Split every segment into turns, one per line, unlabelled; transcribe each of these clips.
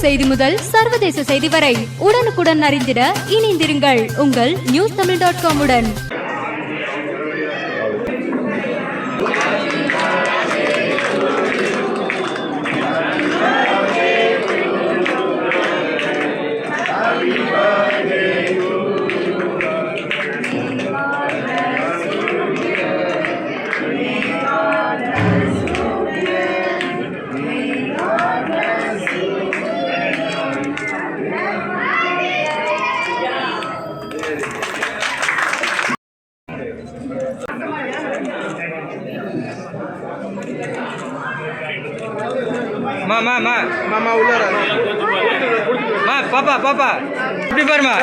செய்தி முதல் சர்வதேச செய்தி வரை உடனுக்குடன் அறிந்திட இணைந்திருங்கள் உங்கள் newstamil.com உடன்.
மாமா உள்ளார பாப்பா இப்படி பாருமா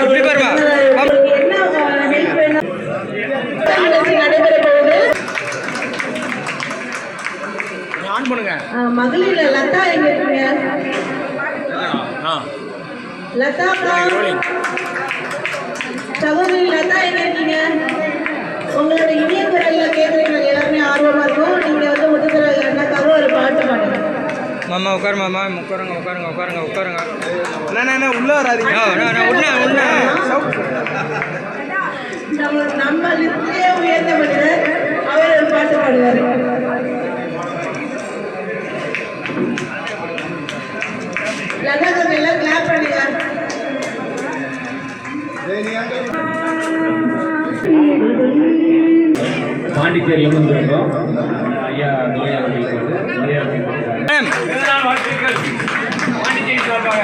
ஆன் பண்ணுங்க.
மகளிர் லதா எங்க இருக்கீங்க? லதா சகோதரி லதா எங்க இருக்கீங்க? உங்களோட இனிய குரல்ல கேட்கறீங்க, எல்லாருமே ஆர்வமா இருக்கும். நீங்க வந்து முத்துக்குற அண்ணாக்காக ஒரு பாட்டு பாடுங்க.
மாமா உட்காரு மாமா, உட்காருங்க. உள்ள வராதீங்க.
நம்ம லிஸ்ட்லயே உயர்ந்த மனிதர் அவர் ஒரு பாட்டு பாடுவார். லதா கொஞ்சம் எல்லாம் கிளாப் பண்ணுங்க.
பாண்டிச்சேரியில் வந்திருக்கோம். ஐயா பாண்டிச்சேரி சார்பாக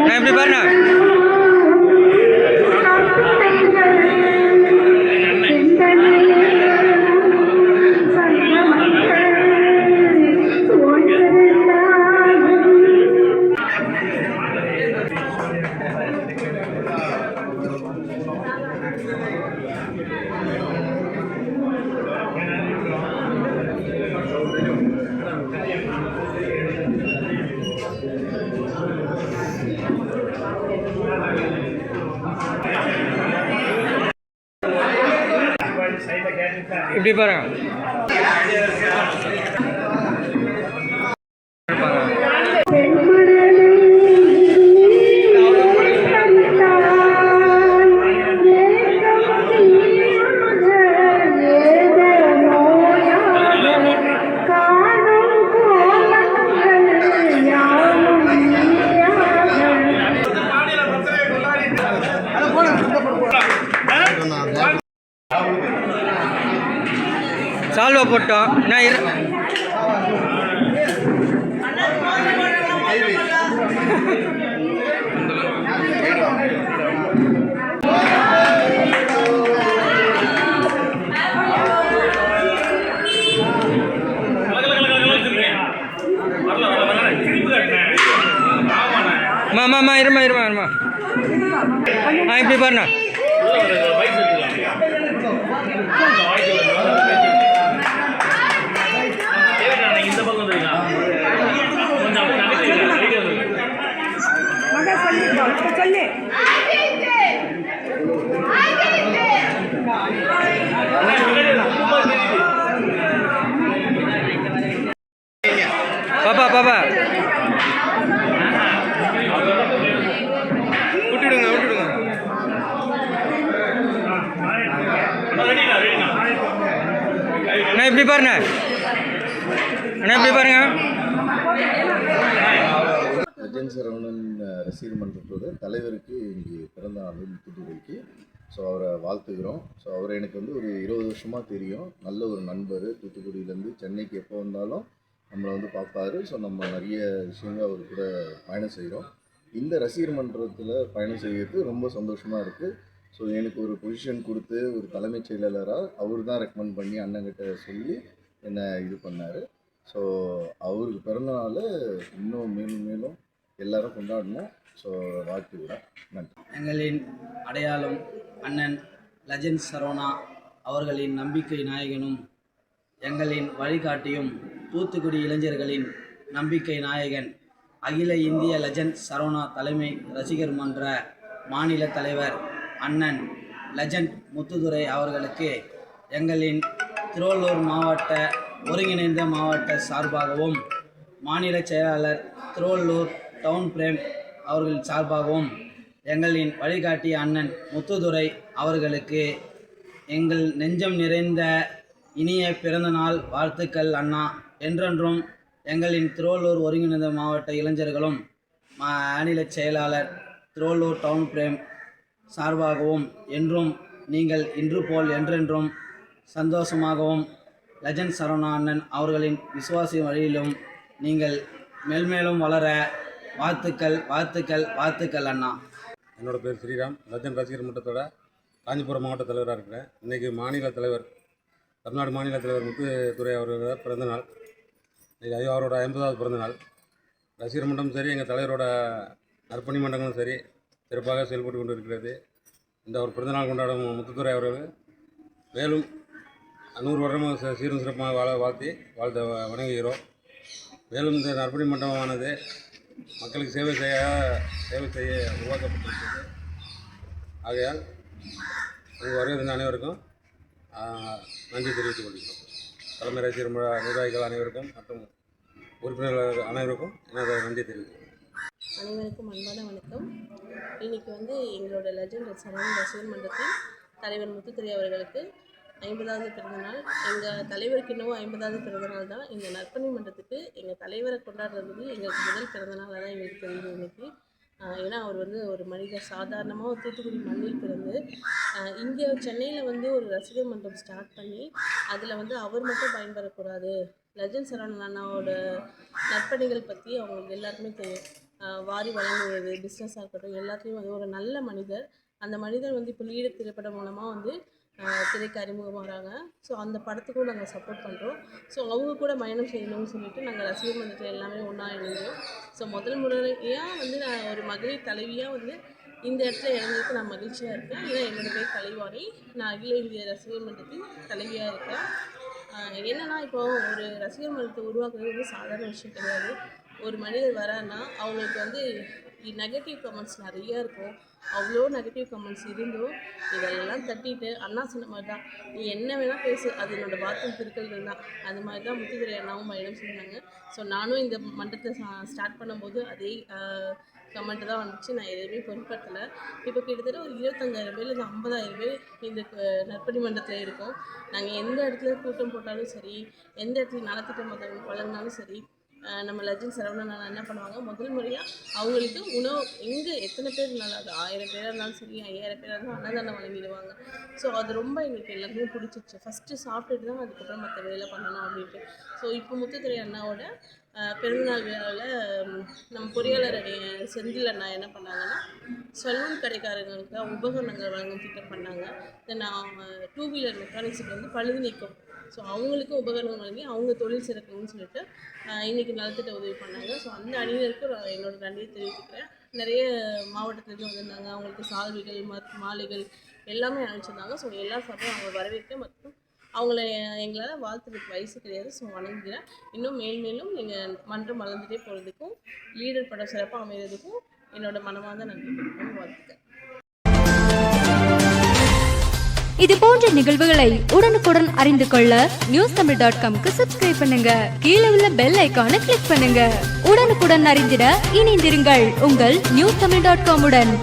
எப்படி பாருங்க. இப்படி பாருங்க. சால்வா போட்டோம். மாமா இருமா இப்படி பாருண்ணா. பாப்பா விட்டுடுங்க. இப்படி பாருங்க.
லஜன் சரவணன் ரசிகர் மன்றத்தோட தலைவருக்கு இங்கே பிறந்த நாள் தூத்துக்குடிக்கு. ஸோ அவரை வாழ்த்துக்கிறோம். ஸோ அவரை எனக்கு வந்து ஒரு 20 வருஷமாக தெரியும். நல்ல ஒரு நண்பர். தூத்துக்குடியிலேருந்து சென்னைக்கு எப்போ வந்தாலும் நம்மளை வந்து பார்ப்பாரு. ஸோ நம்ம நிறைய விஷயங்கள் அவர் கூட பயணம் செய்கிறோம். இந்த ரசிகர் மன்றத்தில் பயணம் செய்கிறது ரொம்ப சந்தோஷமாக இருக்குது. ஸோ எனக்கு ஒரு பொசிஷன் கொடுத்து ஒரு தலைமைச் செயலாளராக அவர் தான் ரெக்கமெண்ட் பண்ணி அண்ணங்கிட்ட சொல்லி என்னை இது பண்ணார். ஸோ அவருக்கு பிறந்தநாள் இன்னும் மேலும் எல்லாரும் கொண்டாடணும். ஸோ வாழ்த்துக்கிறேன். நன்றி.
எங்களின் அடையாளம் அண்ணன் லஜன் சரவணா அவர்களின் நம்பிக்கை நாயகனும் எங்களின் வழிகாட்டியும் தூத்துக்குடி இளைஞர்களின் நம்பிக்கை நாயகன் அகில இந்திய லஜன் சரவணா தலைமை ரசிகர் மன்ற மாநில தலைவர் அண்ணன் லெஜண்ட் முத்துதுரை அவர்களுக்கு எங்களின் திருவள்ளூர் மாவட்ட ஒருங்கிணைந்த மாவட்ட சார்பாகவும் மாநில செயலாளர் திருவள்ளூர் டவுன் பிரேம் அவர்கள் சார்பாகவும் எங்களின் வழிகாட்டி அண்ணன் முத்துதுரை அவர்களுக்கு எங்கள் நெஞ்சம் நிறைந்த இனிய பிறந்தநாள் வாழ்த்துக்கள் அண்ணா. என்றென்றும் எங்களின் திருவள்ளூர் ஒருங்கிணைந்த மாவட்ட இளைஞர்களும் மாநில செயலாளர் திருவள்ளூர் டவுன் பிரேம் சார்பாகவும் என்றும் நீங்கள் இன்று போல் என்றென்றும் சந்தோஷமாகவும் லெஜண்ட் சரவணா அண்ணன் அவர்களின் விசுவாசி வழியிலும் நீங்கள் மேல்மேலும் வளர வாழ்த்துக்கள் வாழ்த்துக்கள் வாழ்த்துக்கள் அண்ணா.
என்னோட பேர் ஸ்ரீராம், லெஜண்ட் ரசிகர் மன்றத்தோட காஞ்சிபுரம் மாவட்ட தலைவராக இருக்கிறேன். இன்றைக்கி மாநில தலைவர், தமிழ்நாடு மாநில தலைவர் முத்துதுரை அவர்களோட பிறந்தநாள். இன்றைக்கி அவரோட 50வது பிறந்தநாள். ரசிகர் மன்றம் சரி, எங்கள் தலைவரோட நற்பணி மன்றங்களும் சரி சிறப்பாக செயல்பட்டு கொண்டு இருக்கிறது. இந்த ஒரு பிறந்தநாள் கொண்டாடும் முத்துதுரை அவர்கள் மேலும் 100 வருடமாக சீரும் சிறப்பாக வாழ்த்தி வணங்குகிறோம். மேலும் இந்த நற்பணி மன்றமானது மக்களுக்கு சேவை செய்ய உருவாக்கப்பட்டிருக்கிறது. ஆகையால் உங்கள் வருகிற அனைவருக்கும் நன்றி தெரிவித்துக் கொள்கிறோம். தலைமை ரசிகர் நிர்வாகிகள் அனைவருக்கும் மற்றும் உறுப்பினர்கள் அனைவருக்கும் எனது நன்றி தெரிவித்துக் கொள்கிறோம்.
அனைவருக்கும் அன்பான வணக்கம். இன்றைக்கி எங்களோட லெஜண்ட் சரவணா ரசிகர் மன்றத்தின் தலைவர் முத்துதுரை அவர்களுக்கு 50வது பிறந்தநாள். எங்கள் தலைவருக்கு இன்னும் 50வது பிறந்தநாள் தான். இந்த நற்பணி மன்றத்துக்கு எங்கள் தலைவரை கொண்டாடுறது எங்களுக்கு முதல் பிறந்தநாளாக தான் எங்களுக்கு தெரியுது இன்றைக்கி. ஏன்னா அவர் ஒரு மனிதர், சாதாரணமாக தூத்துக்குடி மண்ணில் பிறந்து இங்கே சென்னையில் ஒரு ரசிகர் மன்றம் ஸ்டார்ட் பண்ணி அதில் அவர் மட்டும் பயன்பெறக்கூடாது, லெஜண்ட் சரவணன் அண்ணாவோட நற்பணிகள் பற்றி அவங்களுக்கு எல்லாருக்குமே தெரியும். வாரி வழங்குவது, பிஸ்னஸாக இருக்கட்டும், எல்லாத்துலேயும் ஒரு நல்ல மனிதர். அந்த மனிதர் இப்போ லீடு திரைப்படம் மூலமாக திரைக்கு அறிமுகமாகறாங்க. ஸோ அந்த படத்துக்கும் நாங்கள் சப்போர்ட் பண்ணுறோம். ஸோ அவங்க கூட பயணம் செய்யணும்னு சொல்லிட்டு நாங்கள் ரசிகர் மன்றத்தில் எல்லாமே ஒன்றா இணைஞ்சோம். ஸோ முதல் முறையாக நான் ஒரு மகளிர் தலைவியாக இந்த இடத்துல இறந்ததுக்கு நான் மகிழ்ச்சியாக இருக்கேன். ஏன்னா என்னோடய பேர் கலைவாணி, நான் அகில இந்திய ரசிகர் மன்றத்தின் தலைவியாக இருக்கேன். என்னென்னா இப்போது ஒரு ரசிகர் மன்றத்தை உருவாக்குறது சாதாரண விஷயம் கிடையாது. ஒரு மனிதர் வரான்னா அவங்களுக்கு நெகட்டிவ் கமெண்ட்ஸ் நிறையா இருக்கும். அவ்வளோ நெகட்டிவ் கமெண்ட்ஸ் இருந்தும் இதெல்லாம் தட்டிட்டு அண்ணா சொன்ன மாதிரி தான், நீ என்ன வேணால் பேசு, அது என்னோடய பாத்ரூம் திருக்கல்கள் தான். அது மாதிரி தான் முத்துதுரை அண்ணாவும் பயணம் செஞ்சாங்க. ஸோ நானும் இந்த மன்றத்தை ஸ்டார்ட் பண்ணும்போது அதே கமெண்ட்டு தான் வந்துச்சு. நான் எதுவுமே பொருட்படுத்தலை. இப்போ கிட்டத்தட்ட ஒரு 25,000 பேர் இல்லை 50,000 பேர் இந்த நற்பணி மன்றத்தில் இருக்கோம். நாங்கள் எந்த இடத்துல கூட்டம் போட்டாலும் சரி, எந்த இடத்துல நலத்திட்டம் வழங்கினாலும் சரி, நம்ம லெஜண்ட் சரவணா என்ன பண்ணுவாங்க, முதல் முறையாக அவங்களுக்கு உணவு எங்கே எத்தனை பேர் இருந்தாலும், அது 1000 பேராக இருந்தாலும் சரி, 5000 பேராக இருந்தாலும் அன்னதானம் வழங்கிடுவாங்க. ஸோ அது ரொம்ப எங்களுக்கு எல்லாருமே பிடிச்சிச்சு. ஃபஸ்ட்டு சாப்பிட்டுட்டு தான் அதுக்கப்புறம் மற்ற வேலை பண்ணணும் அப்படின்ட்டு. ஸோ இப்போ முத்துதுரை அண்ணாவோட பிறந்தநாள் விழாவில் நம்ம பொறியாளர் செந்தில் அண்ணா என்ன பண்ணாங்கன்னா, சலூன் கடைக்காரங்களுக்கு உபகரணங்கள் வழங்கும் திட்டம் பண்ணாங்க. தென் 2 வீலர் மெக்கானிக்ஸுக்கு பழுது நீக்கம், ஸோ அவங்களுக்கும் உபகரணம் வழங்கி அவங்க தொழில் சிறக்கணும்னு சொல்லிட்டு இன்றைக்கி நலத்திட்ட உதவி பண்ணாங்க. ஸோ அந்த அணியினருக்கு என்னோட நன்றியை தெரிவித்துக்கிறேன். நிறைய மாவட்டத்துலேருந்து வந்திருந்தாங்க. அவங்களுக்கு சால்வைகள், மாலைகள் எல்லாமே அனுப்பிச்சிருந்தாங்க. ஸோ எல்லா சார்பையும் அவங்க வரவேற்க மற்றும் அவங்கள எங்களால் வாழ்த்துறதுக்கு வயசு கிடையாது. ஸோ வணங்குகிறேன். இன்னும் மேலும் நீங்கள் மன்றம் வளர்ந்துட்டே போகிறதுக்கும் லீடர் படம் சிறப்பாக அமைகிறதுக்கும் என்னோட மனமார்ந்த நன்றி வாழ்த்துக்கிறேன்.
இது போன்ற நிகழ்வுகளை உடனுக்குடன் அறிந்து கொள்ள newstamil.com-க்கு சப்ஸ்கிரைப் பண்ணுங்க. கீழே உள்ள பெல் ஐகானை கிளிக் பண்ணுங்க. உடனுக்குடன் அறிந்திட இணைந்திருங்கள் உங்கள் newstamil.com-உடன்.